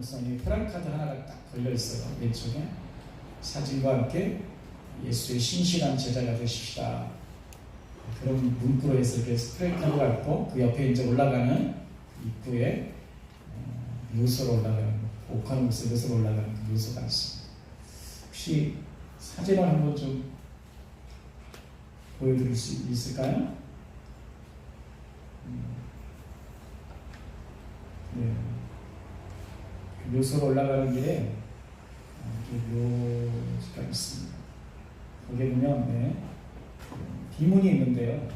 목사님이 프랑카드 하나가 딱 걸려있어요. 왼쪽에 사진과 함께 예수의 신실한 제자가 되십시다. 그런 문구로 해서 이렇게 프랑카드가 있고 그 옆에 이제 올라가는 입구에 묘소로 올라가는 옥화농수 묘소로 올라가는 그 묘소가 있습니다. 혹시 사진을 한번 좀 보여드릴 수 있을까요? 네. 묘소로 올라가는 길에 묘지가 있습니다. 거기에 보면 네, 비문이 있는데요.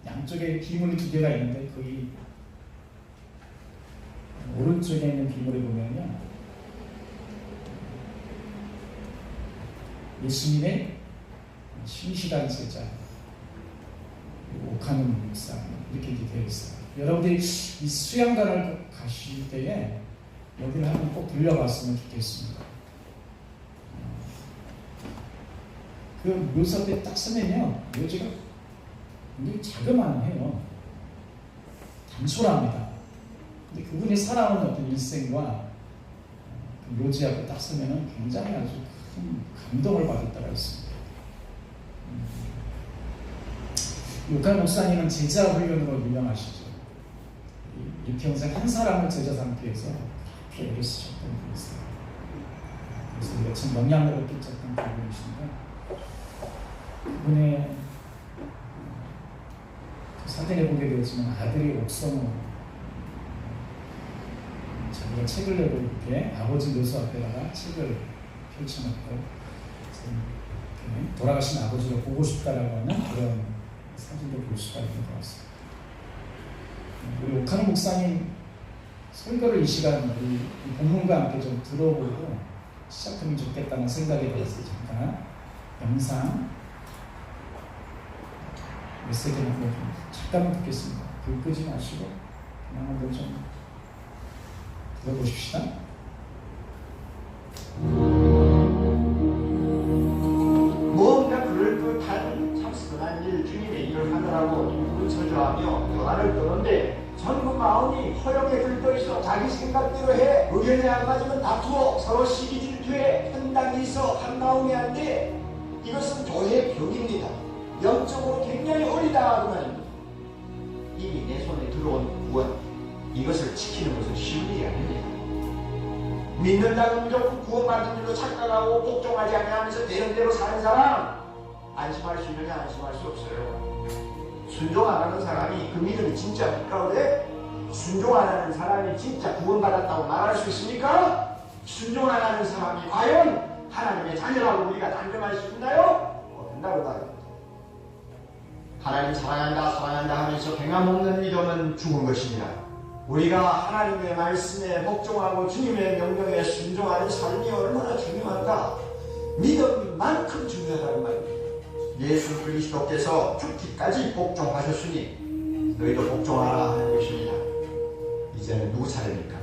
양쪽에 비문이 두 개가 있는데 거기 오른쪽에 있는 비문을 보면요, 예수님의 신실한 제자 옥하는 목사 이렇게 되어 있어요. 여러분들이 이 수양관을 가실 때에 여기를 한번 꼭 들려봤으면 좋겠습니다. 그 묘소 앞에 딱 서면요, 묘지가 굉장히 자그마해요. 단촐합니다. 근데 그분이 살아온 어떤 일생과 그 묘지 앞에 딱 서면은 굉장히 아주 큰 감동을 받을 때가 있습니다. 옥한 목사님은 제자 훈련으로 유명하시죠. 일평생 한 사람을 제자 상태에서 그렇게 애를 쓰셨던 분이세요. 그래서 우리가 참 영향력을 끼쳤던 분이신데, 그분의 사진에 보게 되었지만 아들이 옥성우 자기가 책을 내고 이렇게 아버지 묘소 앞에다가 책을 펼쳐놓고 돌아가신 아버지를 보고 싶다라고 하는 그런 사진도 볼 수가 있는 것 같습니다. 우리 옥하는 목사님 설교를 이 시간 우리 본문과 함께 좀 들어보고 시작하면 좋겠다는 생각이 들어서 잠깐 영상 메시지를 한번 좀 잠깐만 듣겠습니다. 불 끄지 마시고 그냥 한번 좀 들어보십시다. 무언가 그럴듯한 참선한 일, 주님의 일을 하느라고 눈물을 저주하며 변화를 떠는데 전부 마음이 허영에 들떠있어 자기 생각대로 해. 의견에 안 맞으면 다투어 서로 시기 질투해. 한당이 있어 한마음이 안 돼. 이것은 교회의 벽입니다. 영적으로 굉장히 어리다 그 말입니다. 이미 내 손에 들어온 구원, 이것을 지키는 것은 쉬운 일이 아닙니다. 믿는다고 무조건 구원받은 줄로 착각하고 복종하지 않으면서 되는 대로 사는 사람, 안심할 수 있느냐? 안심할 수 없어요. 순종 안 하는 사람이 그 믿음이 진짜 가까우데 순종 안 하는 사람이 진짜 구원받았다고 말할 수 있습니까? 순종 안 하는 사람이 과연 하나님의 자녀라고 우리가 단정할 수 있나요? 된다고 봐요. 하나님 사랑한다 하면서 갱함없는 믿음은 죽은 것입니다. 우리가 하나님의 말씀에 복종하고 주님의 명령에 순종하는 삶이 얼마나 중요한가? 믿음만큼 중요하다는 말입니다. 예수 그리스도께서 죽기까지 복종하셨으니 너희도 복종하라 하는 것입니다. 이제는 누구 차례입니까?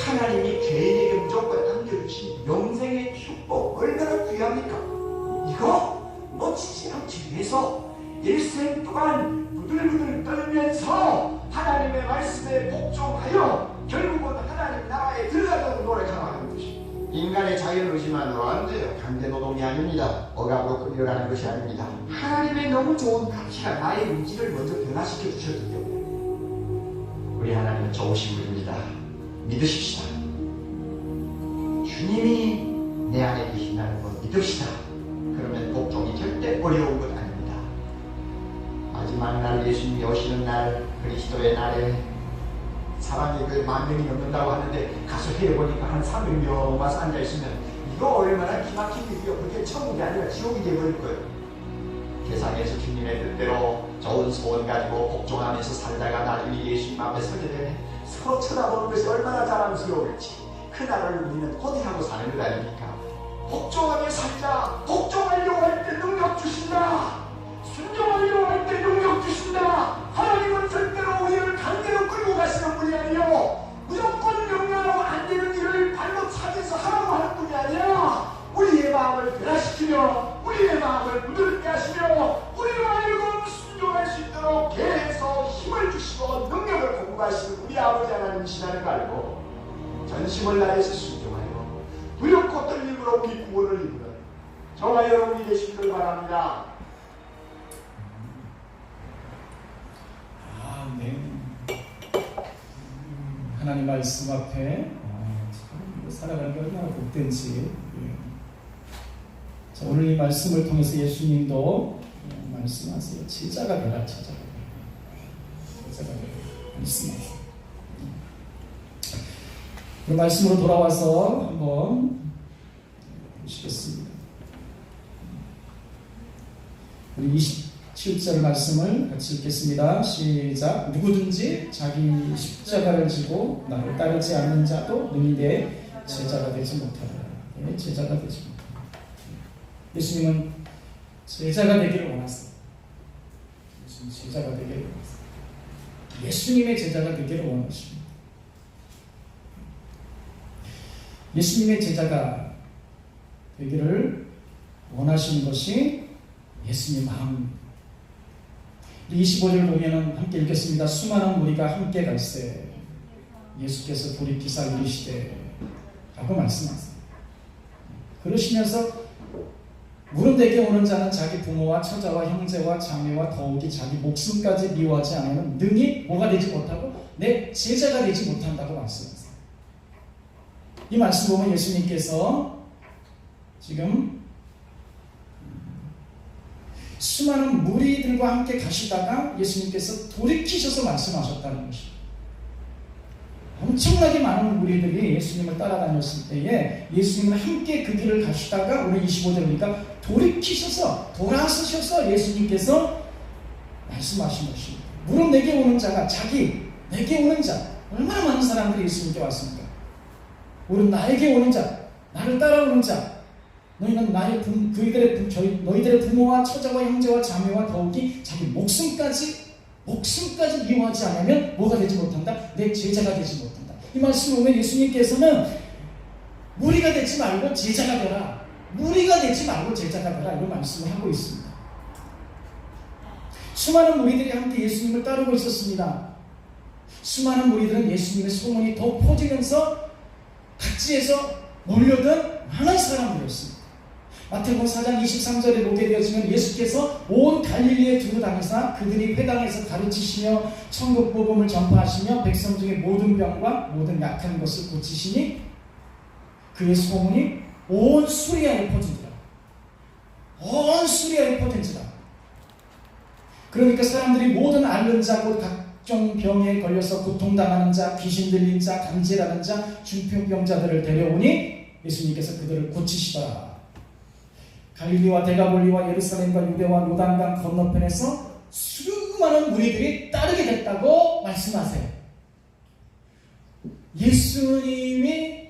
하나님이 개인에게 무조건 안겨주신 영생의 축복 얼마나 귀합니까? 이거 놓치지 않기 위해서 일생 동안 부들부들 떨면서 하나님의 말씀에 복종하여 결국은 하나님 나라에 들어가도록 노력하는 것입니다. 인간의 자유의지만으로 안 돼요. 강제노동이 아닙니다. 억압으로 끌려가는 것이 아닙니다. 하나님의 너무 좋은 가치가 나의 의지를 먼저 변화시켜 주셨기 때문에 우리 하나님은 좋으신 분입니다. 믿으십시다. 주님이 내 안에 계신다는 걸 믿읍시다. 그러면 복종이 절대 어려운 것 아닙니다. 마지막 날 예수님이 오시는 날, 그리스도의 날에 사람이 그 10,000명이 넘는다고 하는데 가서 해보니까 한 300명 와서 앉아있으면 이거 얼마나 기막힌 일이요. 그게 천국이 아니라 지옥이 되어버릴 거예요. 세상에서 주님의 뜻대로 좋은 소원 가지고 복종하면서 살다가 나중에 예수님 앞에 서게 되네. 서로 쳐다보는 것이 얼마나 자랑스러울지 그날을 우리는 호대하고 사는 것 아닙니까? 복종하며 살자. 복종하려고 할 때 능력 주신다. 순종하려고 할 때 능력 주신다. 하나님은 절대로 우리를 강제로 끌고 가시는 분이 아니요 무조건 명령하고 안 되는 일을 발로 차면서 하라고 하는 분이 아니라 우리의 마음을 변화시키며 우리의 마음을 부드럽게 하시며 우리로 하여금 순종할 수 있도록 계속 힘을 주시고 능력을 공부하시는 우리 아버지 하나님이시라는 걸 알고 전심을 다해서 순종하여 두렵고 떨림으로 우리 구원을 이루는 저와 여러분이 되시기를 바랍니다. 아멘. 하나님 말씀 앞에 참 살아가는 게 얼마나 복된지. 자, 오늘 이 말씀을 통해서 예수님도 말씀하세요. 제자가 되라, 제자가 되라. 제자가 되라. 말씀하세요. 그 말씀으로 돌아와서 한번 보시겠습니다. 우리 27절 말씀을 같이 읽겠습니다. 시작. 누구든지 자기 십자가를 지고 나를 따르지 않는 자도 능히 내 제자가 되지 못하리라. 네, 제자가 되지 못하리라. 예수님은 제자가 되기를 원하세요. 예수님 제자가 되기를 원하세요. 예수님의 제자가 되기를 원하십니다. 예수님의 제자가 되기를 원하시는 것이 예수님 마음입니다. 25절 보면은 함께 읽겠습니다. 수많은 무리가 함께 갈새 예수께서 돌이키사 이르시되 라고 말씀하세요. 그러시면서 무릇 내게 오는 자는 자기 부모와 처자와 형제와 자매와 더욱이 자기 목숨까지 미워하지 않으면 능히 뭐가 되지 못하고 내 제자가 되지 못한다고 말씀하세요. 이 말씀 보면 예수님께서 지금 수많은 무리들과 함께 가시다가 예수님께서 돌이키셔서 말씀하셨다는 것입니다. 엄청나게 많은 무리들이 예수님을 따라다녔을 때에 예수님은 함께 그 길을 가시다가 오늘 25절 보니까 돌이키셔서 돌아서셔서 예수님께서 말씀하신 것입니다. 무릇 내게 오는 자가 내게 오는 자 얼마나 많은 사람들이 예수님께 왔습니까? 무릇 나에게 오는 자 나를 따라오는 자 너희는 너희들의 부모와 처자와 형제와 자매와 더욱이 자기 목숨까지 미워하지 않으면 뭐가 되지 못한다? 내 제자가 되지 못한다. 이 말씀을 보면 예수님께서는 무리가 되지 말고 제자가 되라. 무리가 되지 말고 제자가 되라. 이런 말씀을 하고 있습니다. 수많은 무리들이 함께 예수님을 따르고 있었습니다. 수많은 무리들은 예수님의 소문이 더 퍼지면서 각지에서 몰려든 많은 사람들이었습니다. 마태복음 4장 23절에 보게 되어지면 예수께서 온 갈릴리에 두루 다니사 그들이 회당에서 가르치시며 천국 복음을 전파하시며 백성 중에 모든 병과 모든 약한 것을 고치시니 그의 소문이 온 수리아에 퍼진지라. 온 수리아에 퍼진지라. 그러니까 사람들이 모든 앓는 자 곧 각종 병에 걸려서 고통당하는 자, 귀신 들린 자, 간질하는 자, 중풍병자들을 데려오니 예수님께서 그들을 고치시더라. 갈릴리와 데가볼리와 예루살렘과 유대와 요단강 건너편에서 수많은 무리들이 따르게 됐다고 말씀하세요. 예수님이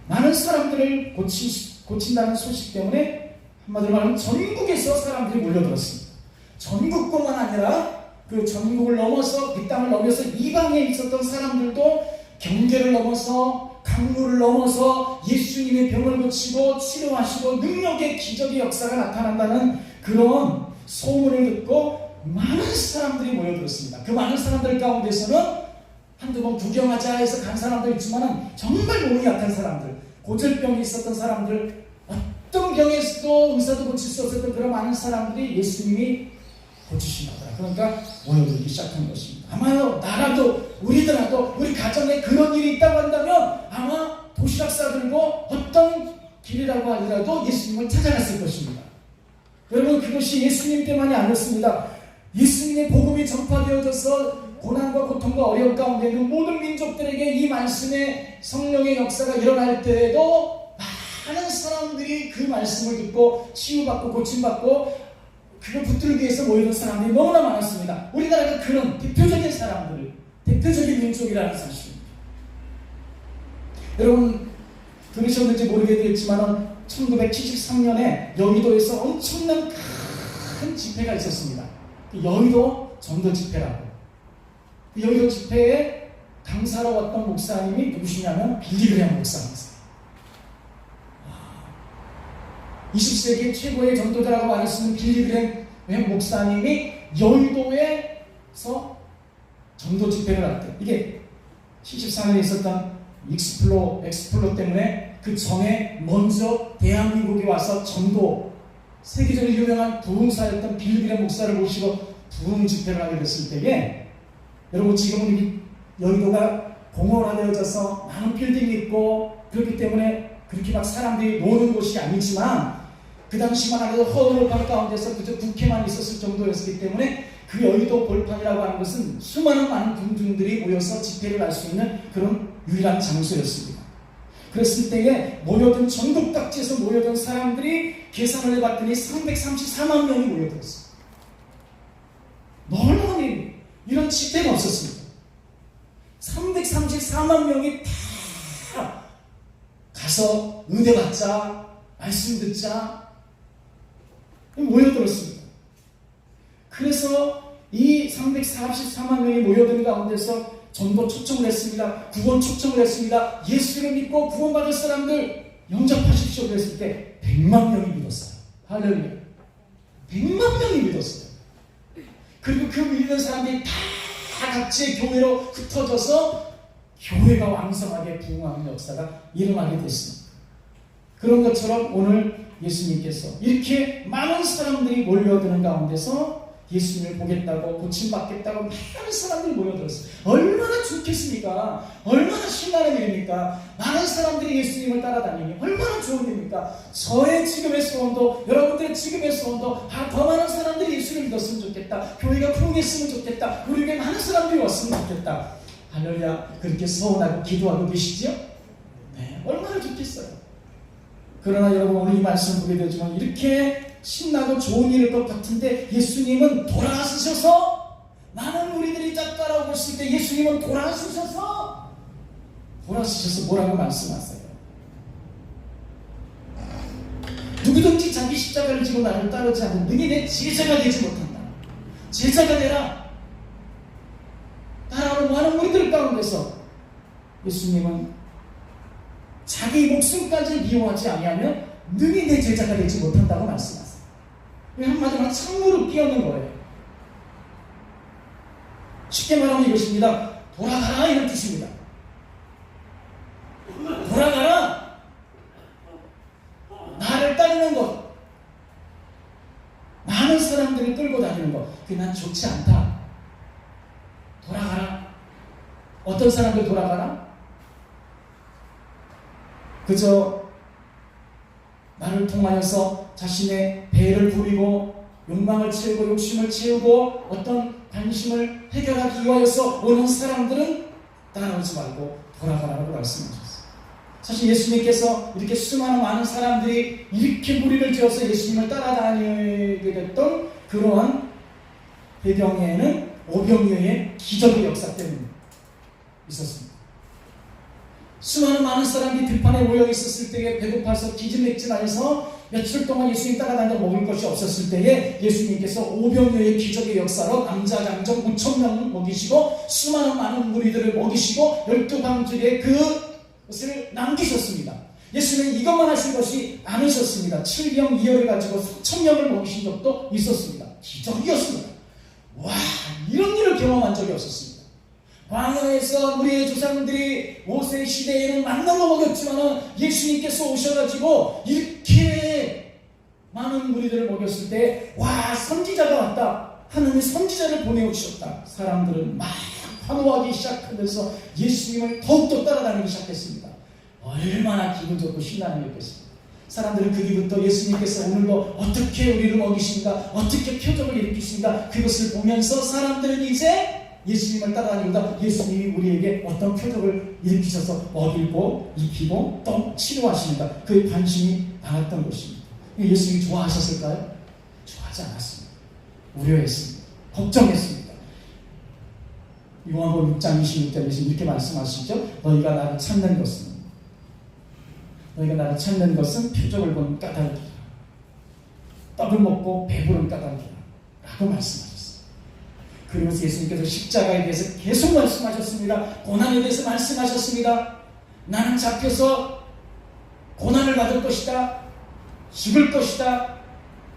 많은 사람들을 고친다는 소식 때문에 한마디로 말하면 전국에서 사람들이 몰려들었습니다. 전국뿐만 아니라 그 전국을 넘어서 이 땅을 넘어서 이방에 있었던 사람들도 경계를 넘어서 강물을 넘어서 예수님의 병을 고치고 치료하시고 능력의 기적의 역사가 나타난다는 그런 소문을 듣고 많은 사람들이 모여들었습니다. 그 많은 사람들 가운데서는 한두 번 구경하자 해서 간 사람도 있지만 정말 몸이 약한 사람들, 고질병이 있었던 사람들, 어떤 병에서도 의사도 고칠 수 없었던 그런 많은 사람들이 예수님이 고치시나보다. 그러니까 모여들기 시작한 것입니다. 아마요 나라도 우리들아도 우리 가정에 그런 일이 있다고 한다면 아마 도시락 싸들고 어떤 길이라고 하더라도 예수님을 찾아갔을 것입니다. 여러분 그것이 예수님 때만이 아니었습니다. 예수님의 복음이 전파되어져서 고난과 고통과 어려움 가운데 있는 모든 민족들에게 이 말씀의 성령의 역사가 일어날 때에도 많은 사람들이 그 말씀을 듣고 치유받고 고침받고 그걸 붙들기 위해서 모이는 사람들이 너무나 많았습니다. 우리나라가 그런 대표적인 사람들, 대표적인 민족이라는 사실입니다. 여러분 들으셨는지 모르겠지만 1973년에 여의도에서 엄청난 큰 집회가 있었습니다. 여의도 전도 집회라고. 여의도 집회에 강사로 왔던 목사님이 누구시냐면 빌리그레엄 목사입니다. 20세기 최고의 전도자라고 말할 수 있는 빌리그레엄 목사님이 여의도에서 전도 집회를 할 때 이게 74년에 있었던 엑스플로 때문에 그 전에 먼저 대한민국에 와서 전도, 세계적으로 유명한 부흥사였던 빌리그램 목사를 모시고 부흥 집회를 하게 됐을 때에, 여러분 지금은 이 여의도가 공원화되어져서 많은 빌딩이 있고 그렇기 때문에 그렇게 막 사람들이 노는 곳이 아니지만, 그 당시만 해도 허허벌판 가운데서 그저 국회만 있었을 정도였기 때문에 그 여의도 벌판이라고 하는 것은 수많은 많은 군중들이 모여서 집회를 할 수 있는 그런 유일한 장소였습니다. 그랬을 때에 모여든, 전국 각지에서 모여든 사람들이 계산을 해봤더니 334만 명이 모여들었어요. 너무너무 이런 집회가 없었습니다. 334만 명이 다 가서 은혜 받자, 말씀 듣자 모여들었습니다. 그래서 이 344만 명이 모여든 가운데서 전도 초청을 했습니다. 구원 초청을 했습니다. 예수를 믿고 구원받을 사람들 영접하십시오 그랬을 때 100만 명이 믿었어요. 할렐루야. 100만 명이 믿었어요. 그리고 그 믿는 사람들이 다 각지의 교회로 흩어져서 교회가 왕성하게 부흥하는 역사가 일어나게 됐습니다. 그런 것처럼 오늘 예수님께서 이렇게 많은 사람들이 몰려드는 가운데서 예수님을 보겠다고, 고침받겠다고 많은 사람들이 모여들었어요. 얼마나 좋겠습니까? 얼마나 신나는 일입니까? 많은 사람들이 예수님을 따라다니니 얼마나 좋은 일입니까? 저의 지금의 소원도, 여러분들의 지금의 소원도 더 많은 사람들이 예수를 믿었으면 좋겠다. 교회가 부흥했으면 좋겠다. 우리에게 많은 사람들이 왔으면 좋겠다. 할렐루야. 그렇게 소원하고 기도하고 계시죠? 네, 얼마나 좋겠어요. 그러나 여러분, 오늘 이 말씀 보게 되지만 이렇게 신나고 좋은 일일 것 같은데 예수님은 돌아서셔서, 많은 우리들이 따라오고 있을 때 예수님은 돌아서셔서 뭐라고 말씀하세요? 누구든지 자기 십자가를 지고 나를 따르지 않는 능히 내 제자가 되지 못한다. 제자가 되라. 따라오는 많은 우리들 가운데서 예수님은 자기 목숨까지 미워하지 아니하면 능히 내 제자가 되지 못한다고 말씀하세요. 한마디로 창문으로 끼얹는 거예요. 쉽게 말하면 이것입니다. 돌아가라, 이런 뜻입니다. 돌아가라. 나를 따르는 것, 많은 사람들을 끌고 다니는 것, 그게 난 좋지 않다. 돌아가라. 어떤 사람들 돌아가라? 그저 나를 통하여서 자신의 배를 부리고 욕망을 채우고 욕심을 채우고 어떤 관심을 해결하기 위하여서 오는 사람들은 따라오지 말고 돌아가라고 말씀하셨어요. 사실 예수님께서 이렇게 수많은 많은 사람들이 이렇게 무리를 지어서 예수님을 따라다니게 됐던 그러한 배경에는 오병이어의 기적의 역사 때문에 있었습니다. 수많은 많은 사람들이 들판에 모여 있었을 때에 배고파서 기진맥진하여서 며칠 동안 예수님 따라다니다 먹을 것이 없었을 때에 예수님께서 오병이어의 기적의 역사로 남자 장정 5,000명을 먹이시고 수많은 많은 무리들을 먹이시고 12방주리에 그것을 남기셨습니다. 예수님은 이것만 하신 것이 아니셨습니다. 7병 2열을 가지고 4,000명을 먹이신 적도 있었습니다. 기적이었습니다. 와, 이런 일을 경험한 적이 없었습니다. 광야에서 우리의 조상들이 모세 시대에는 만나로 먹였지만 예수님께서 오셔가지고 이렇게 많은 무리들을 먹였을 때, 와, 선지자가 왔다. 하나님의 선지자를 보내오셨다. 사람들은 막 환호하기 시작하면서 예수님을 더욱더 따라다니기 시작했습니다. 얼마나 기분 좋고 신나는 일이겠습니까? 사람들은 그 뒤부터 예수님께서 오늘도 어떻게 우리를 먹이신가, 어떻게 표적을 일으키신가, 그것을 보면서 사람들은 이제 예수님을 따라다니다 예수님이 우리에게 어떤 표적을 일으키셔서 먹이고 입히고 또 치료하시는가, 그에 관심이 많았던 것입니다. 예수님이 좋아하셨을까요? 좋아하지 않았습니다. 우려했습니다. 걱정했습니다. 요한복음 6장 26절에 예수님 이렇게 말씀하시죠. 너희가 나를 찾는 것은 표적을 본 까닭이라. 떡을 먹고 배부른 까닭이라 라고 말씀하셨습니다. 그리고 예수님께서 십자가에 대해서 계속 말씀하셨습니다. 고난에 대해서 말씀하셨습니다. 나는 잡혀서 고난을 받을 것이다. 죽을 것이다.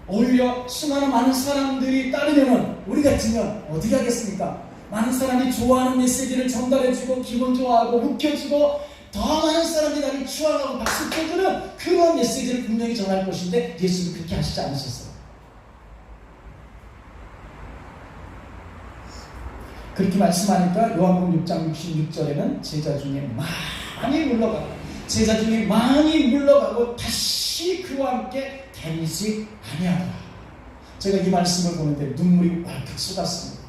오히려 수많은 많은 사람들이 따르면 우리 같으면 어떻게 하겠습니까? 많은 사람이 좋아하는 메시지를 전달해주고 기분 좋아하고 웃겨주고 더 많은 사람들이 나를 추앙하고 박수 쳐주는 그런 메시지를 분명히 전할 것인데 예수는 그렇게 하시지 않으셨어요. 그렇게 말씀하니까 요한복음 6장 66절에는 제자 중에 많이 물러가고 다시 그와 함께 다니지 아니하더라. 제가 이 말씀을 보는데 눈물이 왈칵 쏟았습니다.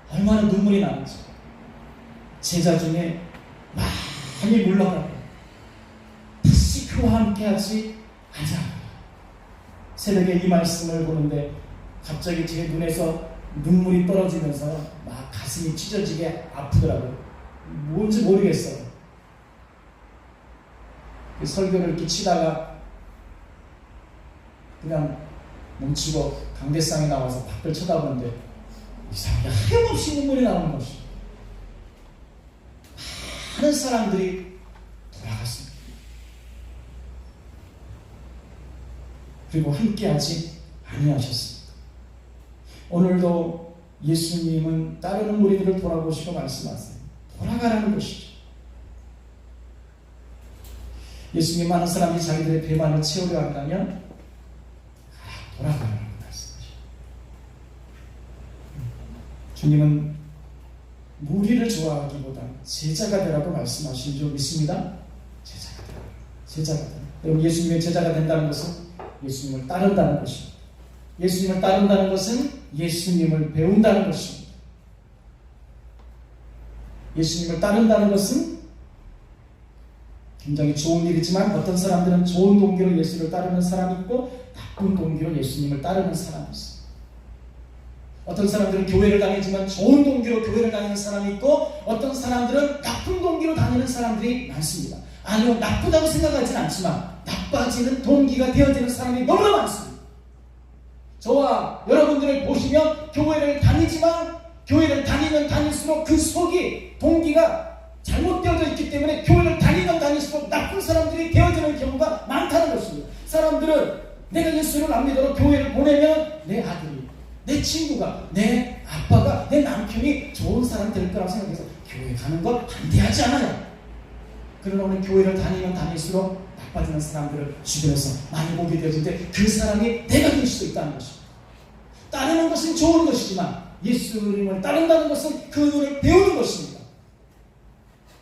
얼마나 눈물이 나는지. 제자 중에 많이 물러가고 다시 그와 함께하지 않아. 새벽에 이 말씀을 보는데 갑자기 제 눈에서 눈물이 떨어지면서 막 가슴이 찢어지게 아프더라고요. 뭔지 모르겠어요. 설교를 이렇게 치다가 그냥 멈추고 강대상에 나와서 밖을 쳐다보는데 이상하게 하염없이 눈물이 나오는 것이. 많은 사람들이 돌아갔습니다. 그리고 함께하지 아니하셨습니다. 오늘도 예수님은 따르는 무리들을 돌아보시고 말씀하세요. 돌아가라는 것이죠. 예수님 많은 사람이 자기들의 배만을 채우려 한다면 돌아가라는 말씀이죠. 주님은 무리를 좋아하기보다 제자가 되라고 말씀하신 줄 믿습니다. 제자가 되라. 여러분, 예수님의 제자가 된다는 것은 예수님을 따른다는 것입니다. 예수님을 따른다는 것은 예수님을 배운다는 것입니다. 예수님을 따른다는 것은 굉장히 좋은 일이지만 어떤 사람들은 좋은 동기로 예수를 따르는 사람이 있고 나쁜 동기로 예수님을 따르는 사람이 있어요. 어떤 사람들은 교회를 다니지만 좋은 동기로 교회를 다니는 사람이 있고 어떤 사람들은 나쁜 동기로 다니는 사람들이 많습니다. 아니요, 나쁘다고 생각하지는 않지만 나빠지는 동기가 되어지는 사람이 너무나 많습니다. 저와 여러분들을 보시면 교회를 다니지만 교회를 다니면 다닐수록 그 속이 동기가 잘못되어져 있기 때문에 교회를 다니면 다닐수록 나쁜 사람들이 되어지는 경우가 많다는 것입니다. 사람들은 내가 예수를 안 믿어도 교회를 보내면 내 아들이, 내 친구가, 내 아빠가, 내 남편이 좋은 사람 될 거라고 생각해서 교회 가는 걸 반대하지 않아요. 그러나 오늘 교회를 다니면 다닐수록 나빠지는 사람들을 주변에서 많이 보게 되어지는데 그 사람이 내가 될 수도 있다는 것입니다. 따르는 것은 좋은 것이지만 예수님을 따른다는 것은 그분을 배우는 것입니다.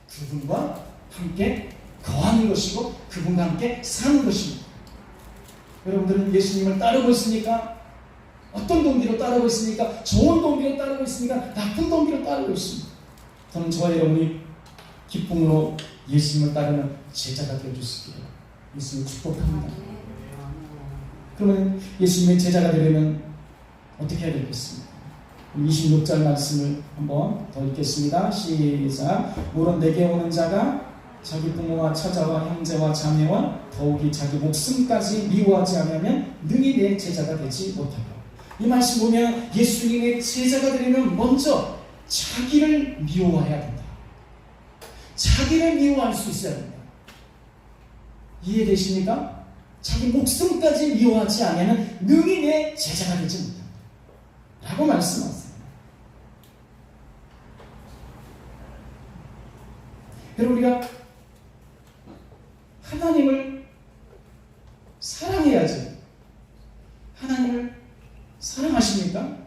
그분과 함께 거하는 것이고 그분과 함께 사는 것입니다. 여러분들은 예수님을 따르고 있습니까? 어떤 동기로 따르고 있습니까? 좋은 동기로 따르고 있습니까? 나쁜 동기로 따르고 있습니다. 저는 저와 여러분이 기쁨으로 예수님을 따르는 제자가 되어주시기를 예수님 축복합니다. 그러면 예수님의 제자가 되려면 어떻게 해야 되겠습니까? 26절 말씀을 한번 더 읽겠습니다. 시작. 물론 내게 오는 자가 자기 부모와 처자와 형제와 자매와 더욱이 자기 목숨까지 미워하지 않으면 능히 내 제자가 되지 못하고. 이 말씀 보면 예수님의 제자가 되려면 먼저 자기를 미워해야 된다. 자기를 미워할 수 있어야 된다. 이해되십니까? 자기 목숨까지 미워하지 않으면 능히 내 제자가 되지 못한다 라고 말씀하세요. 여러분, 우리가 하나님을 사랑해야죠. 하나님을 사랑하십니까?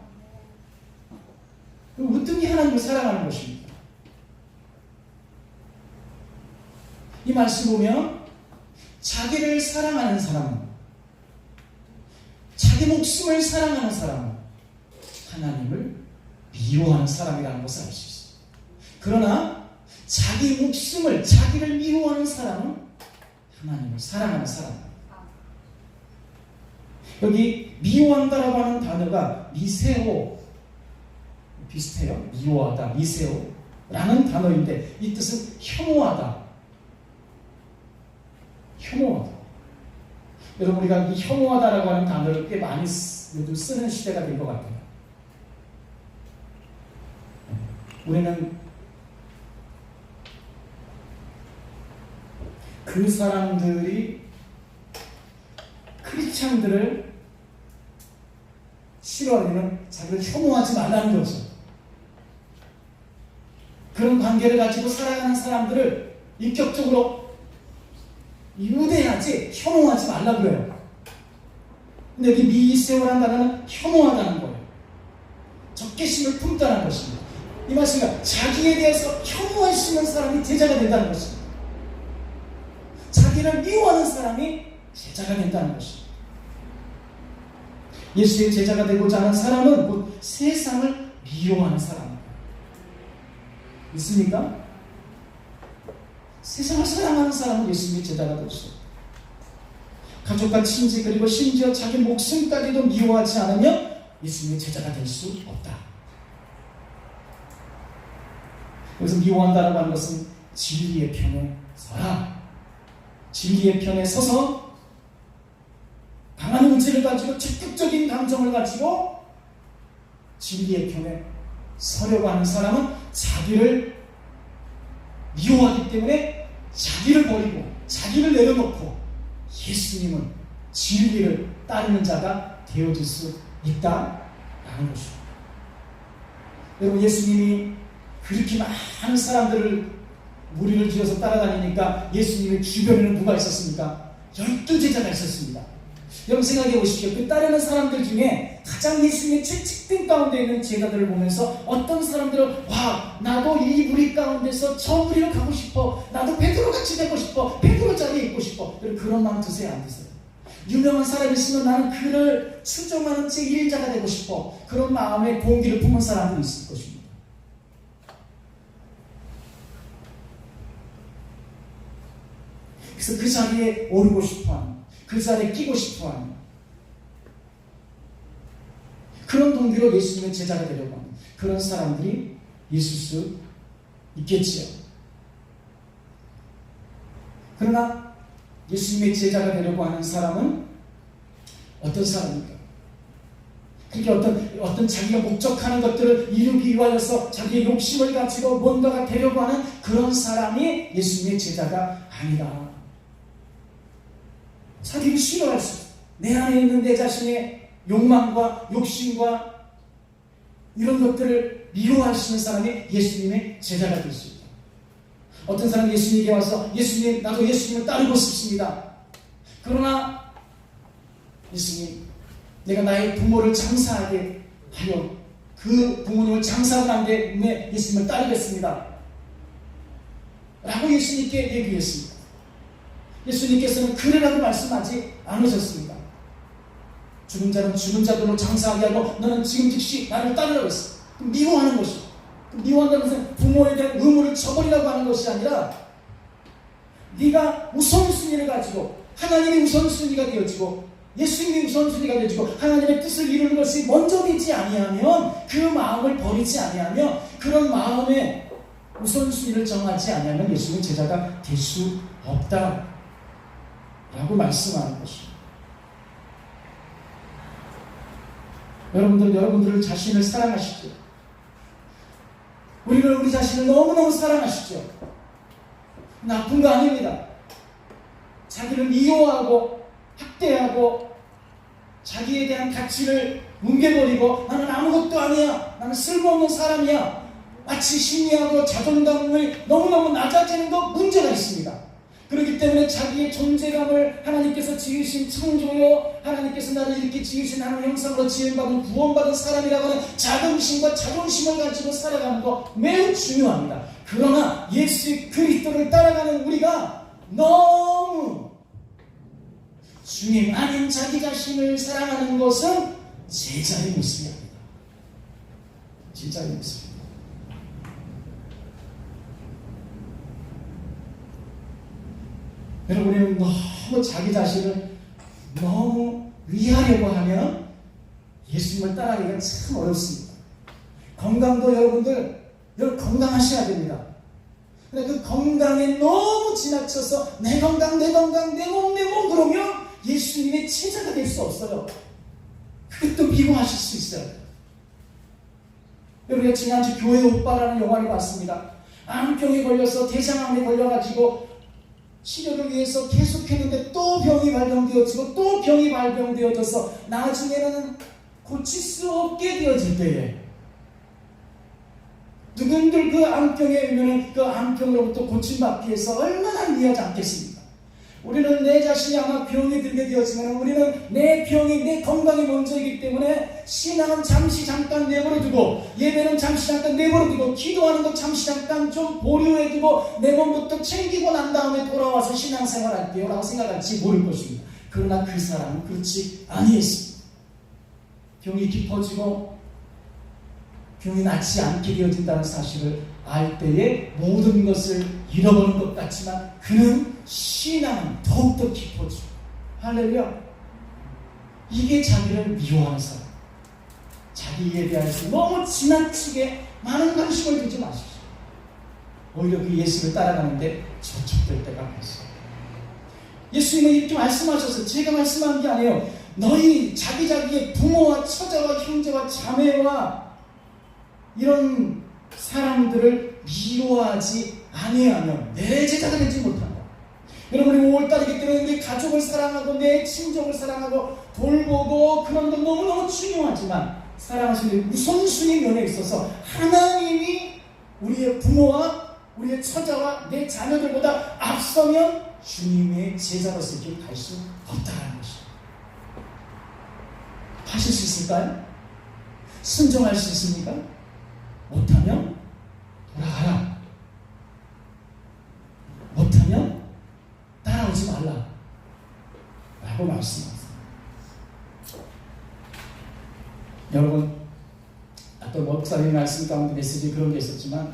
어떤 게 하나님을 사랑하는 것입니까? 이 말씀 보면 자기를 사랑하는 사람은, 자기 목숨을 사랑하는 사람은 하나님을 미워하는 사람이라는 것을 알 수 있어요. 그러나 자기 목숨을, 자기를 미워하는 사람은 하나님을 사랑하는 사람입니다. 여기 미워한다라고 하는 단어가 미세오, 비슷해요. 미워하다, 미세오라는 단어인데 이 뜻은 혐오하다. 혐오하다. 여러분, 우리가 이 혐오하다라고 하는 단어를 꽤 많이 요즘 쓰는 시대가 된 것 같아요. 우리는 그 사람들이 크리스찬들을 싫어하면 자기를 혐오하지 말라는 거죠. 그런 관계를 가지고 살아가는 사람들을 인격적으로 유대하지 혐오하지 말라고 그래요. 근데 여기 미세오라는 단어는 혐오하다는 거예요. 적개심을 품다는 것입니다. 이 말씀은 자기에 대해서 혐오할 수 있는 사람이 제자가 된다는 것입니다. 자기를 미워하는 사람이 제자가 된다는 것입니다. 예수의 제자가 되고자 하는 사람은 곧 세상을 미워하는 사람입니다. 있습니까? 세상을 사랑하는 사람은 예수님의 제자가 될 수 없다. 가족과 친지 그리고 심지어 자기 목숨까지도 미워하지 않으면 예수님의 제자가 될 수 없다. 그래서 미워한다라고 하는 것은 진리의 편에 서라. 진리의 편에 서서 강한 의지를 가지고 적극적인 감정을 가지고 진리의 편에 서려고 하는 사람은 자기를 미워하기 때문에 자기를 버리고 자기를 내려놓고 예수님은 진리를 따르는 자가 되어질 수 있다라는 것입니다. 여러분, 예수님이 그렇게 많은 사람들을 무리를 지어서 따라다니니까 예수님의 주변에는 누가 있었습니까? 12제자가 있었습니다. 여러분 생각해 보십시오. 그 따르는 사람들 중에 가장 예수님의 채찍등 가운데 있는 제자들을 보면서 어떤 사람들은 와, 나도 이 무리 가운데서 저 무리로 가고 싶어, 나도 베드로 같이 되고 싶어, 베드로 자리에 있고 싶어. 그런 마음 드세요, 안 드세요? 유명한 사람이 있으면 나는 그를 추종하는 제1자가 되고 싶어. 그런 마음의 동기를 품은 사람들이 있을 것입니다. 그래서 그 자리에 오르고 싶어하는, 그 자리에 끼고 싶어하는 그런 동기로 예수님의 제자가 되려고 하는 그런 사람들이 있을 수 있겠지요. 그러나 예수님의 제자가 되려고 하는 사람은 어떤 사람입니까? 그렇게 어떤 자기가 목적하는 것들을 이루기 위하여서 자기의 욕심을 가지고 뭔가가 되려고 하는 그런 사람이 예수님의 제자가 아니다. 자기를 싫어할 수, 내 안에 있는 내 자신의 욕망과 욕심과 이런 것들을 미워하시는 사람이 예수님의 제자가 될 수 있다. 어떤 사람이 예수님에게 와서 예수님, 나도 예수님을 따르고 싶습니다. 그러나 예수님, 내가 나의 부모를 장사하게 하여 그 부모님을 장사하고 난 뒤에 예수님을 따르겠습니다 라고 예수님께 얘기했습니다. 예수님께서는 그러라고 말씀하지 않으셨습니다. 죽은 자는 죽은 자들로 장사하게 하고 너는 지금 즉시 나를 따르라고 했어. 미워하는 것이죠. 미워한다는 것은 부모에 대한 의무를 저버리라고 하는 것이 아니라 네가 우선순위를 가지고 하나님이 우선순위가 되어지고 예수님이 우선순위가 되어지고 하나님의 뜻을 이루는 것이 먼저 되지 아니하면 그 마음을 버리지 아니하면 그런 마음에 우선순위를 정하지 아니하면 예수님의 제자가 될 수 없다 라고 말씀하는 것입니다. 여러분들 자신을 사랑하시죠? 우리 자신을 너무너무 사랑하시죠? 나쁜 거 아닙니다. 자기를 미워하고 학대하고 자기에 대한 가치를 뭉개버리고 나는 아무것도 아니야, 나는 쓸모없는 사람이야, 마치 심리하고 자존감을 너무너무 낮아지는 것 문제가 있습니다. 그렇기 때문에 자기의 존재감을 하나님께서 지으신 창조요, 하나님께서 나를 이렇게 지으신 하나님의 형상으로 지음받은 구원받은 사람이라고 하는 자긍심과 자존심을 가지고 살아가는 거 매우 중요합니다. 그러나 예수 그리스도를 따라가는 우리가 너무 주님 아닌 자기 자신을 사랑하는 것은 제자의 모습입니다. 제자의 모습입니다. 여러분, 우리는 너무 자기 자신을 너무 위하려고 하면 예수님을 따라가기가 참 어렵습니다. 건강도 여러분들 건강하셔야 됩니다. 근데 그 건강에 너무 지나쳐서 내 건강 내 몸 그러면 예수님의 제자가 될 수 없어요. 그것도 미워하실 수 있어요. 우리가 지난주 교회 오빠라는 영화를 봤습니다. 암병에 걸려서 대장암에 걸려가지고 치료를 위해서 계속했는데 또 병이 발병되어지고 또 병이 발병되어져서 나중에는 고칠 수 없게 되어질 때에 누군들 그 암병에 오면은 그 암병으로부터 고침받기 위해서 얼마나 위하지 않겠습니까? 우리는 내 자신이 아마 병이 들게 되었지만 우리는 내 병이 내 건강이 먼저이기 때문에 신앙은 잠시 잠깐 내버려두고 예배는 잠시 잠깐 내버려두고 기도하는 것 잠시 잠깐 좀 보류해두고 내 몸부터 챙기고 난 다음에 돌아와서 신앙생활 할게요 라고 생각할지 모를 것입니다. 그러나 그 사람은 그렇지 아니했습니다. 병이 깊어지고 병이 낫지 않게 되어진다는 사실을 알 때에 모든 것을 잃어버린 것 같지만 그는 신앙은 더욱더 깊어지고 할렐루야. 이게 자기를 미워하는 사람. 자기에 대해서 너무 지나치게 많은 관심을 두지 마십시오. 오히려 그 예수를 따라가는데 저촉될 때가 많습니다. 예수님은 이렇게 말씀하셔서 제가 말씀한 게 아니에요. 너희 자기의 부모와 처자와 형제와 자매와 이런 사람들을 미워하지 아니하면 내 제자가 되지 못한다. 여러분 우리 5월달이기 때문에 우리 가족을 사랑하고 내 친족을 사랑하고 돌보고 그런 건 너무너무 중요하지만 사랑하시는 우선순위 면에 있어서 하나님이 우리의 부모와 우리의 처자와 내 자녀들보다 앞서면 주님의 제자로서 이렇게 갈 수 없다는 것입니다. 하실 수 있을까요? 순종할 수 있습니까? 못하면 돌아가라. 못하면 따라오지 말라 라고 말씀하셨습니다. 여러분 또 목사님 말씀 가운데 메시지 그런 게 있었지만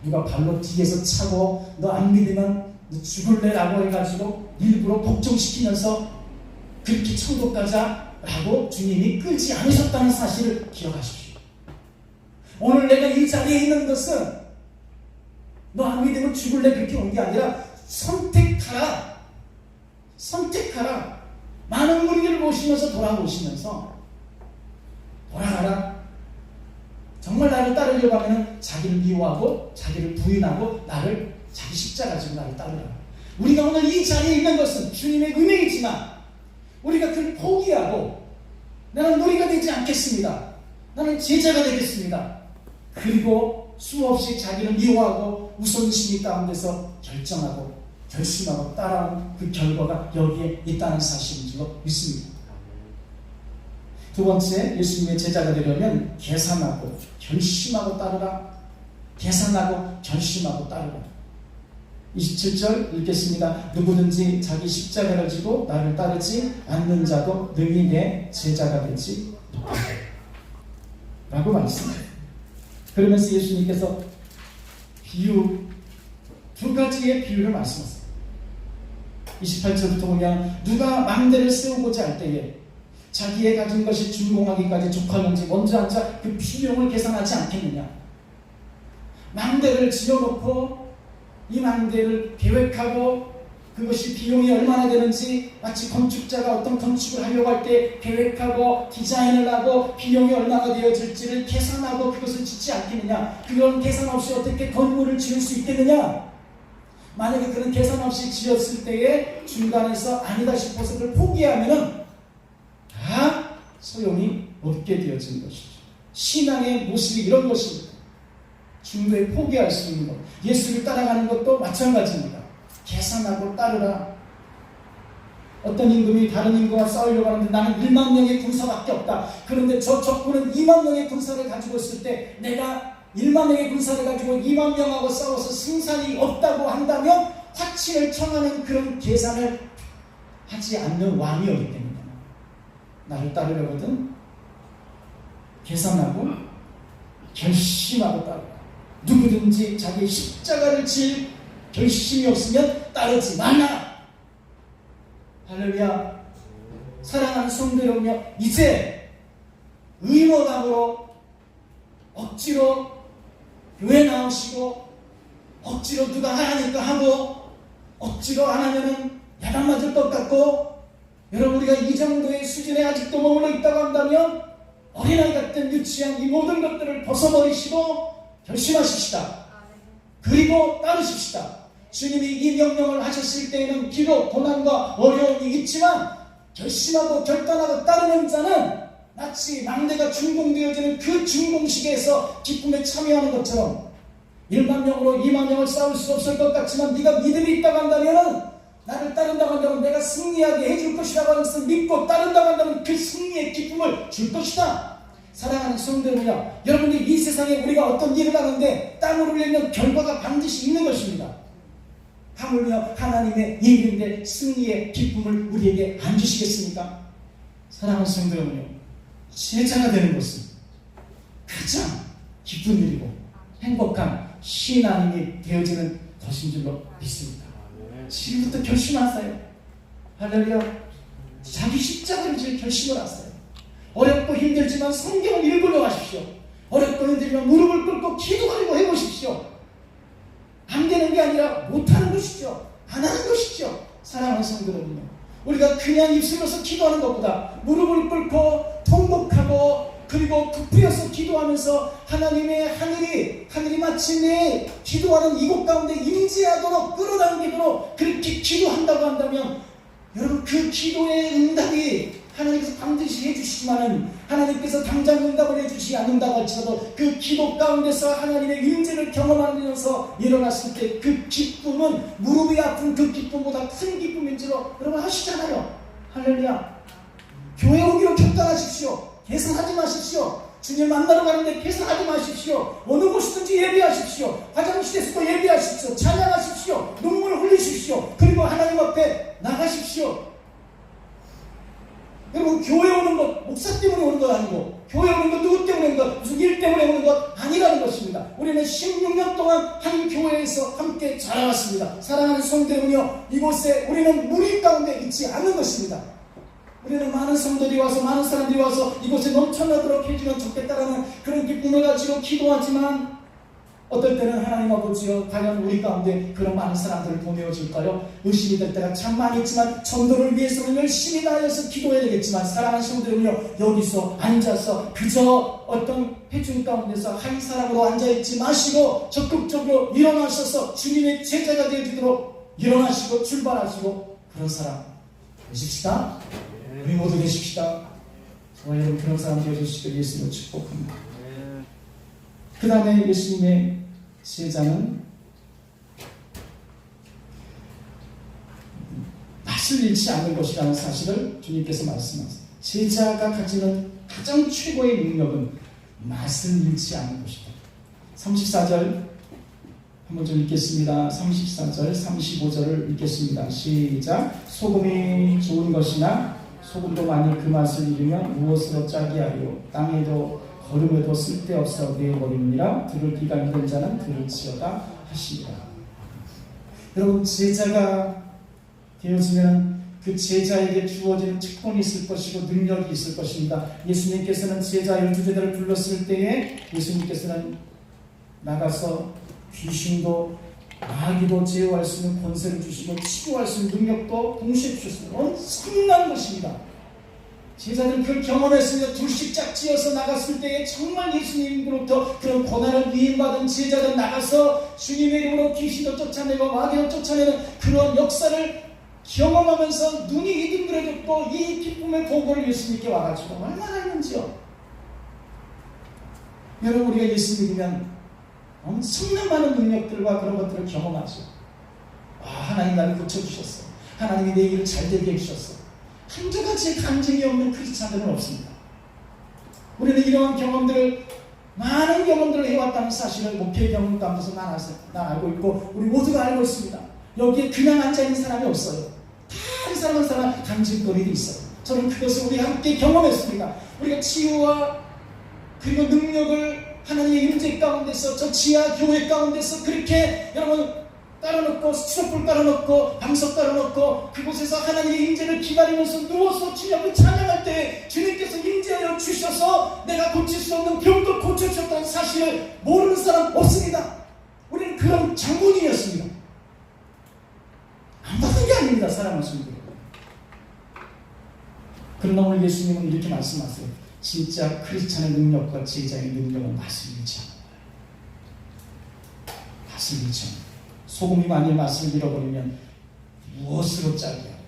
누가 발로 뒤에서 차고 너 안 믿으면 너 죽을래 라고 해가지고 일부러 복종시키면서 그렇게 천국 가자 라고 주님이 끌지 않으셨다는 사실을 기억하십시오. 오늘 내가 이 자리에 있는 것은 너 안 믿으면 죽을래 그렇게 온 게 아니라 선택하라. 많은 무리들을 모시면서 돌아가라. 정말 나를 따르려고 하면 자기를 미워하고 자기를 부인하고 나를 자기 십자가 지고 나를 따르라. 우리가 오늘 이 자리에 있는 것은 주님의 은혜이지만 우리가 그를 포기하고 나는 무리가 되지 않겠습니다. 나는 제자가 되겠습니다. 그리고 수없이 자기를 미워하고 우선순위 가운데서 결심하고 따라온 그 결과가 여기에 있다는 사실인 줄로 믿습니다. 두 번째, 예수님의 제자가 되려면 계산하고 결심하고 따르라. 27절 읽겠습니다. 누구든지 자기 십자가를 지고 나를 따르지 않는 자도 능히 내 제자가 되지 못하다 라고 말씀해요. 그러면서 예수님께서 두 가지의 비유를 말씀하세요. 28절부터 보면 누가 망대를 세우고자 할 때에 자기의 가진 것이 준공하기까지 족할는지 먼저 앉아 그 비용을 계산하지 않겠느냐. 망대를 지어놓고 이 망대를 계획하고 그것이 비용이 얼마나 되는지 마치 건축자가 어떤 건축을 하려고 할 때 계획하고 디자인을 하고 비용이 얼마나 되어질지를 계산하고 그것을 짓지 않겠느냐. 그런 계산 없이 어떻게 건물을 지을 수 있겠느냐. 만약에 그런 계산 없이 지었을 때에 중간에서 아니다 싶어서 그걸 포기하면은 다 소용이 없게 되어진 것이죠. 신앙의 모습이 이런 것입니다. 중도에 포기할 수 있는 것. 예수를 따라가는 것도 마찬가지입니다. 계산하고 따르라. 어떤 임금이 다른 임금과 싸우려고 하는데 나는 1만 명의 군사밖에 없다. 그런데 저 적군은 2만 명의 군사를 가지고 있을 때 내가 1만 명의 군사를 가지고 2만 명하고 싸워서 승산이 없다고 한다면 화친을 청하는 그런 계산을 하지 않는 왕이었기 때문에 나를 따르려거든 계산하고 결심하고 따르라. 누구든지 자기 십자가를 질 결심이 없으면 따르지 말라. 할렐루야. 사랑하는 성도 여러분요, 이제 의무감으로 억지로 교회 나오시고 억지로 누가 하라니까 하고 억지로 안 하면은 야단 맞을 것 같고, 여러분 우리가 이 정도의 수준에 아직도 머물러 있다고 한다면 어린아이 같은 유치한 이 모든 것들을 벗어버리시고 결심하십시다. 그리고 따르십시다. 주님이 이 명령을 하셨을 때에는 비록 고난과 어려움이 있지만 결심하고 결단하고 따르는 자는 마치 망대가 준공되어지는 그 준공식에서 기쁨에 참여하는 것처럼 1만 명으로 2만 명을 싸울 수 없을 것 같지만 네가 믿음이 있다고 한다면, 나를 따른다고 한다면 내가 승리하게 해줄 것이라고 하는 것을 믿고 따른다고 한다면 그 승리의 기쁨을 줄 것이다. 사랑하는 성도들이여, 여러분이 이 세상에 우리가 어떤 일을 하는데 땀을 흘리면 결과가 반드시 있는 것입니다. 하물며 하나님의 일인데 승리의 기쁨을 우리에게 안 주시겠습니까? 사랑하는 성도 여러분요, 제자가 되는 것은 가장 기쁜 일이고 행복한 신앙인이 되어지는 것인 줄로 믿습니다. 지금부터 결심하세요. 할렐루야. 자기 십자가를 질 결심을 하세요. 어렵고 힘들지만 성경을 읽으려 하십시오. 어렵고 힘들지만 무릎을 꿇고 기도하려고 해보십시오. 안 되는 게 아니라 못하는 것이죠. 안 하는 것이죠. 사랑하는 성도들은요, 우리가 그냥 입술로서 기도하는 것보다 무릎을 꿇고 통곡하고 그리고 부풀려서 기도하면서 하나님의 하늘이 마치 내 기도하는 이곳 가운데 임재하도록 끌어당기도록 그렇게 기도한다고 한다면, 여러분 그 기도의 응답이 하나님께서 반드시 해주시지만은 하나님께서 당장 응답을 해주시지 않는다고 할지라도 그 기도 가운데서 하나님의 임재를 경험하면서 일어났을 때 그 기쁨은 무릎이 아픈 그 기쁨보다 큰 기쁨인 줄로 여러분 아시잖아요. 할렐루야. 교회 오기로 결단하십시오. 계산하지 마십시오. 주님 만나러 가는데 계산하지 마십시오. 어느 곳이든지 예배하십시오. 화장실에서도 예배하십시오. 찬양하십시오. 눈물을 흘리십시오. 그리고 하나님 앞에 나가십시오. 여러분 교회 오는 것 목사 때문에 오는 것 아니고, 교회 오는 것 누구 때문에 오는 것, 무슨 일 때문에 오는 것 아니라는 것입니다. 우리는 16년 동안 한 교회에서 함께 자라왔습니다. 사랑하는 성도들은요, 이곳에 우리는 무리 가운데 있지 않는 것입니다. 우리는 많은 성도들이 와서 많은 사람들이 와서 이곳에 넘쳐나도록 해주면 좋겠다라는 그런 기쁨을 가지고 기도하지만, 어떨 때는 하나님 아버지여 과연 우리 가운데 그런 많은 사람들을 보내어줄까요? 의심이 될 때가 참 많이 있지만 전도를 위해서는 열심히 나아서 기도해야 되겠지만, 사랑하는 성도들은요, 여기서 앉아서 그저 어떤 회중 가운데서 한 사람으로 앉아있지 마시고 적극적으로 일어나셔서 주님의 제자가 되어주도록 일어나시고 출발하시고 그런 사람 되십시다. 우리 모두 되십시다. 저와 여러분 그런 사람 되어주시길 예수님을 축복합니다. 그 다음에 예수님의 제자는 맛을 잃지 않는 것이라는 사실을 주님께서 말씀하세요. 제자가 가지는 가장 최고의 능력은 맛을 잃지 않는 것이다. 34절 한번 좀 읽겠습니다. 34절 35절을 읽겠습니다. 시작. 소금이 좋은 것이나 소금도 만일 그 맛을 잃으면 무엇으로 짜게 하리요. 땅에도 걸음에도 쓸데없어 되어버리느니라. 들을 귀가 있는 자는 들을지어다 하시니라. 여러분 제자가 되어지면 그 제자에게 주어지는 특권이 있을 것이고 능력이 있을 것입니다. 예수님께서는 제자 12제자를 불렀을 때에 예수님께서는 나가서 귀신도 마귀도 제어할 수 있는 권세를 주시고 치유할 수 있는 능력도 동시에 주셨습니다. 엄청난 것입니다. 제자들은 그걸 경험했습니다. 둘씩 짝지어서 나갔을 때에 정말 예수님으로부터 그런 고난을 위임받은 제자들 나가서 주님의 이름으로 귀신도 쫓아내고 마귀도 쫓아내는 그런 역사를 경험하면서 눈이 이등그레졌고 이 기쁨의 보고를 예수님께 와가지고 얼마나 했는지요. 여러분 우리가 예수 믿으면 엄청난 많은 능력들과 그런 것들을 경험하죠. 하나님 나를 고쳐주셨어. 하나님이 내 일을 잘 되게 해주셨어. 한두 가지의 간증이 없는 크리스찬들은 없습니다. 우리는 이러한 경험들을, 많은 경험들을 해왔다는 사실을 목회 경험 가운데서 나 알고 있고 우리 모두가 알고 있습니다. 여기에 그냥 앉아있는 사람이 없어요. 다 한 사람 한 사람 간증거리도 있어요. 저는 그것을 우리 함께 경험했습니다. 우리가 치유와 그리고 능력을 하나님의 임재 가운데서 저 지하 교회 가운데서 그렇게 여러분 깔아놓고 수첩불 깔아놓고 방석 깔아놓고 그곳에서 하나님의 임재를 기다리면서 누워서 주님을 찬양할 때 주님께서 임재하여 주셔서 내가 고칠 수 없는 병도 고쳐주셨다는 사실을 모르는 사람 없습니다. 우리는 그런 장군이었습니다. 안 받은 게 아닙니다. 사랑하는 성도들. 그러나 오늘 예수님은 이렇게 말씀하세요. 진짜 크리스찬의 능력과 제자의 능력은 맛을 잃지 않아요. 맛을 잃지 않아요. 소금이 만일 맛을 잃어버리면 무엇으로 짜게 하요.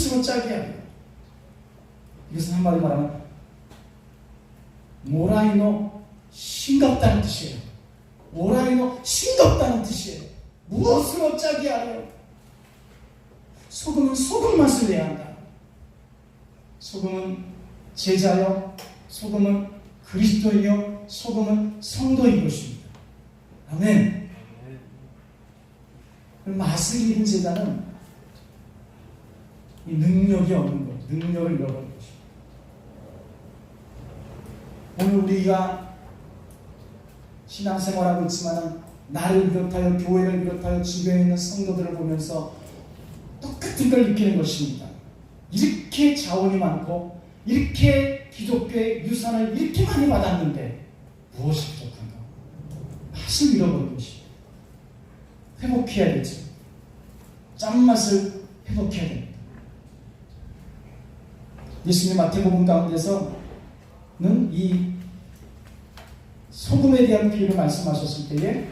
무엇으로 짜게 하려. 이것은 한마디로 말하면 모라이노 싱겁다는 뜻이에요. 모라이노 싱겁다는 뜻이에요. 무엇으로 짜게 하려. 소금은 소금 맛을 내야 한다. 소금은 제자요, 소금은 그리스도이요, 소금은 성도인 것입니다. 아멘. 맛을 잃은 제자는 이 능력이 없는 것, 능력을 잃어버린 것입니다. 오늘 우리가 신앙생활하고 있지만 나를 비롯하여 교회를 비롯하여 주변에 있는 성도들을 보면서 똑같은 걸 느끼는 것입니다. 이렇게 자원이 많고 이렇게 기독교의 유산을 이렇게 많이 받았는데 무엇이 부족한가? 맛을 잃어버린 것입니다. 회복해야 되죠. 짠맛을 회복해야 됩니다. 예수님 마태복음 가운데서는 이 소금에 대한 비유를 말씀하셨을 때에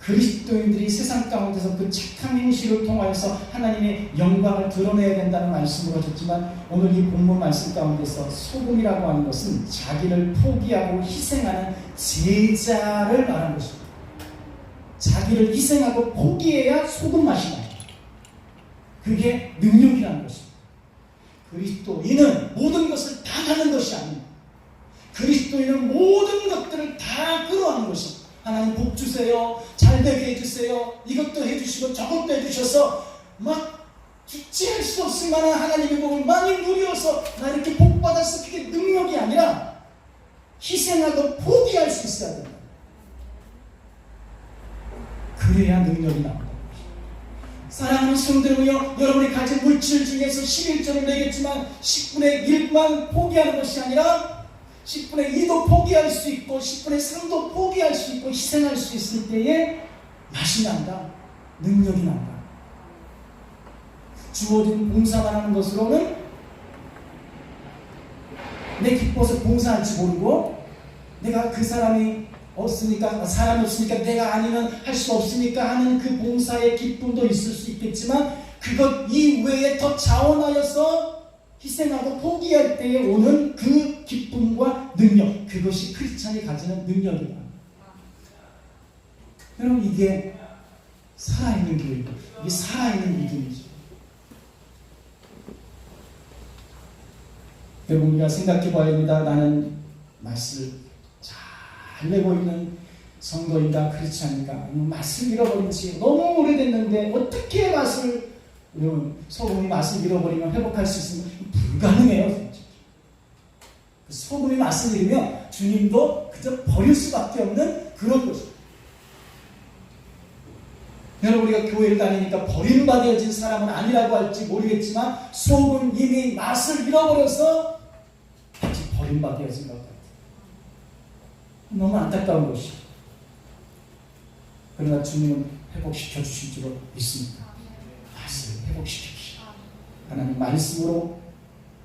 그리스도인들이 세상 가운데서 그 착한 행실을 통하여서 하나님의 영광을 드러내야 된다는 말씀을 하셨지만 오늘 이 본문 말씀 가운데서 소금이라고 하는 것은 자기를 포기하고 희생하는 제자를 말하는 것입니다. 자기를 희생하고 포기해야 소금 맛이 나요. 그게 능력이라는 것입니다. 그리스도인은 모든 것을 다 하는 것이 아닙니다. 그리스도인은 모든 것들을 다 끌어안는 것입니다. 하나님 복 주세요. 잘되게 해주세요. 이것도 해주시고 저것도 해주셔서 막 주체할 수 없을 만한 하나님의 복을 많이 누려서 나 이렇게 복 받았어. 그게 능력이 아니라 희생하고 포기할 수 있어야 된다. 그래야 능력이 나온다. 사랑하는 성도들이여, 여러분이 가진 물질 중에서 11조를 내겠지만 10분의 1만 포기하는 것이 아니라 10분의 2도 포기할 수 있고 10분의 3도 포기할 수 있고 희생할 수 있을 때에 맛이 난다. 능력이 난다. 주어진 봉사만 하는 것으로는 내 기뻐서 봉사할지 모르고 내가 그 사람이 없으니까, 사람이 없으니까 내가 아니면 할 수 없으니까 하는 그 봉사의 기쁨도 있을 수 있겠지만 그것 이외에 더 자원하여서 희생하고 포기할 때에 오는 그 기쁨과 능력, 그것이 크리스찬이 가지는 능력이다. 여러분, 이게 살아있는 교회고 이게 살아있는 믿음이죠. 여러분, 우리가 생각해 봐야 됩니다. 나는 맛을 잘 내고 있는 성도인가 크리스찬인가, 맛을 잃어버린 지 너무 오래됐는데 어떻게 맛을, 여러분, 소금이 맛을 잃어버리면 회복할 수 있으면 불가능해요. 소금이 맛을 잃으면 주님도 그저 버릴 수밖에 없는 그런 것입니다. 여러분, 우리가 교회를 다니니까 버림받아진 사람은 아니라고 할지 모르겠지만 소금 이미 맛을 잃어버려서 다시 버림받아진 것 같아요. 너무 안타까운 것이죠. 그러나 주님은 회복시켜 주실 줄로 믿습니다. 맛을 회복시키십시오. 하나님 말씀으로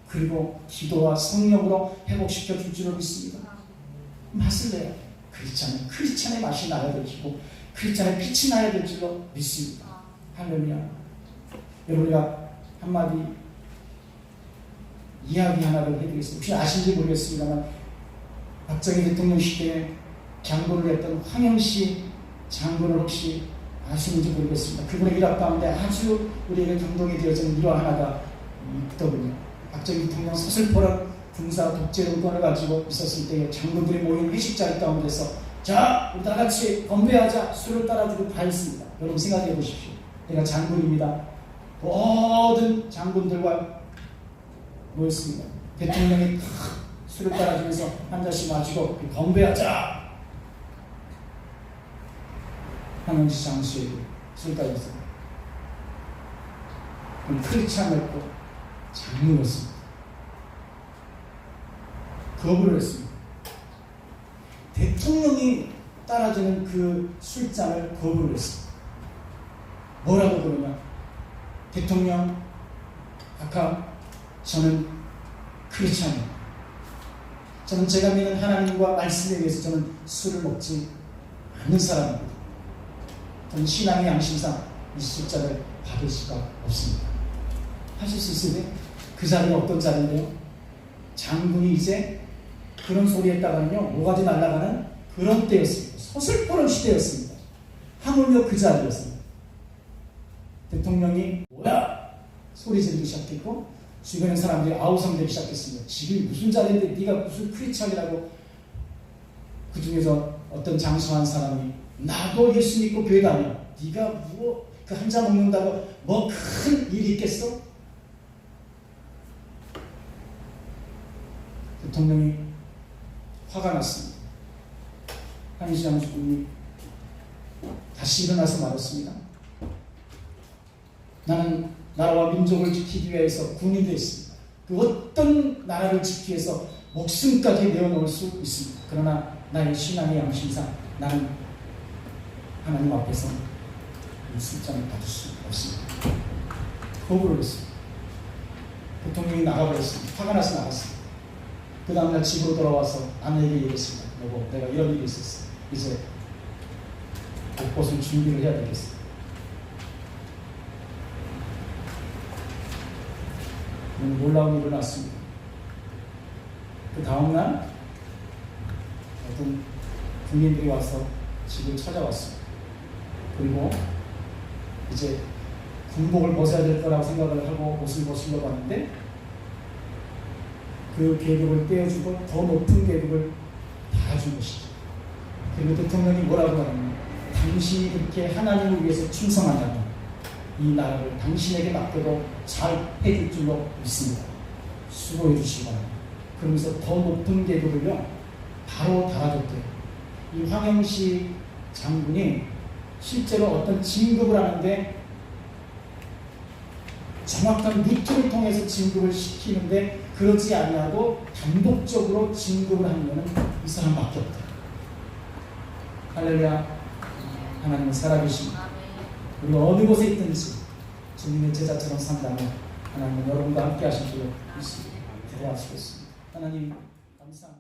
그리고 기도와 성령으로 회복시켜 줄 줄로 믿습니다. 맛을 내야 돼요. 크리스찬의 맛이 나야 될 줄로, 크리스찬의 빛이 나야 될 줄로 믿습니다. 할렐루야. 여러분과 한마디 이야기 하나를 해드리겠습니다. 혹시 아신지 모르겠습니다만 박정희 대통령 시대에 장군을 했던 황영시 장군을 혹시 아시는지 모르겠습니다. 그분의 일화 가운데 아주 우리에게 감동이 되어지는 일화 하나가 있더군요. 박정희 대통령 서슬퍼런 군사 독재 정권을 가지고 있었을 때에 장군들이 모인 회식 자리 가운데서 자, 우리 다 같이 건배하자, 술을 따라주고 다 했습니다. 여러분 생각해 보십시오. 내가 장군입니다. 모든 장군들과 모였습니다. 대통령이 술을 따라주면서 한 잔씩 마시고 건배하자. 황영시 장수에게 술 따랐습니다. 크리스찬이었고 장로였습니다. 거부를 했습니다. 대통령이 따라주는 그 술잔을 거부를 했습니다. 뭐라고 그러냐? 대통령, 아까 저는 크리스찬입니다. 저는 제가 믿는 하나님과 말씀에 의해서 저는 술을 먹지 않는 사람입니다. 저는 신앙의 양심상 이 술잔을 받을 수가 없습니다. 하실 수 있으세요? 그 자리는 어떤 자리인데요? 장군이 이제 그런 소리 했다가는요, 모가지 날아가는 그런 때였습니다. 서슬퍼런 시대였습니다. 하물며 그 자리였습니다. 대통령이 뭐야? 소리 지르기 시작했고 주변의 사람들이 아우성되기 시작했습니다. 지금 무슨 자리인데 네가 무슨 크리스천이라고. 그 중에서 어떤 장수한 사람이 나도 예수 믿고 교회 다녀. 네가 뭐 그 한 잔 먹는다고 뭐 큰 일이 있겠어? 대통령이 화가 났습니다. 한시 장군이 다시 일어나서 말했습니다. 나는 나라와 민족을 지키기 위해서 군이 되었습니다. 그 어떤 나라를 지키기 위해서 목숨까지 내어놓을 수 있습니다. 그러나 나의 신앙의 양심상 나는 하나님 앞에서 술장을 받을 수 없습니다. 거부를 했습니다. 대통령이 나가버렸습니다. 화가 나서 나갔습니다. 그 다음날 집으로 돌아와서 아내에게 얘기했습니다. 여보, 내가 이런 일이 있었어. 이제 옷벗을 준비를 해야 되겠어. 놀라운 일이 일어났습니다. 그 다음날 어떤 군인들이 와서 집을 찾아왔습니다. 그리고 이제 군복을 벗어야 될 거라고 생각을 하고 옷을 벗으려고 하는데 그 계급을 떼어주고 더 높은 계급을 달아준 것이죠. 그리고 대통령이 뭐라고 하냐면 당신이 그렇게 하나님을 위해서 충성한다면 이 나라를 당신에게 맡겨도 잘 해줄 줄로 믿습니다. 수고해 주시기 바랍니다. 그러면서 더 높은 계급을요 바로 달아줬대요. 이 황영시 장군이 실제로 어떤 진급을 하는데 정확한 루트를 통해서 진급을 시키는데 그러지 아니하고 단독적으로 진급을 하는 이 사람밖에 없다. 할렐루야. 하나님은 살아계십니다. 우리 어느 곳에 있든지 주님의 제자처럼 산다면 하나님은 여러분과 함께 하실 줄로 믿습니다. 기도하시겠습니다. 하나님 감사합니다.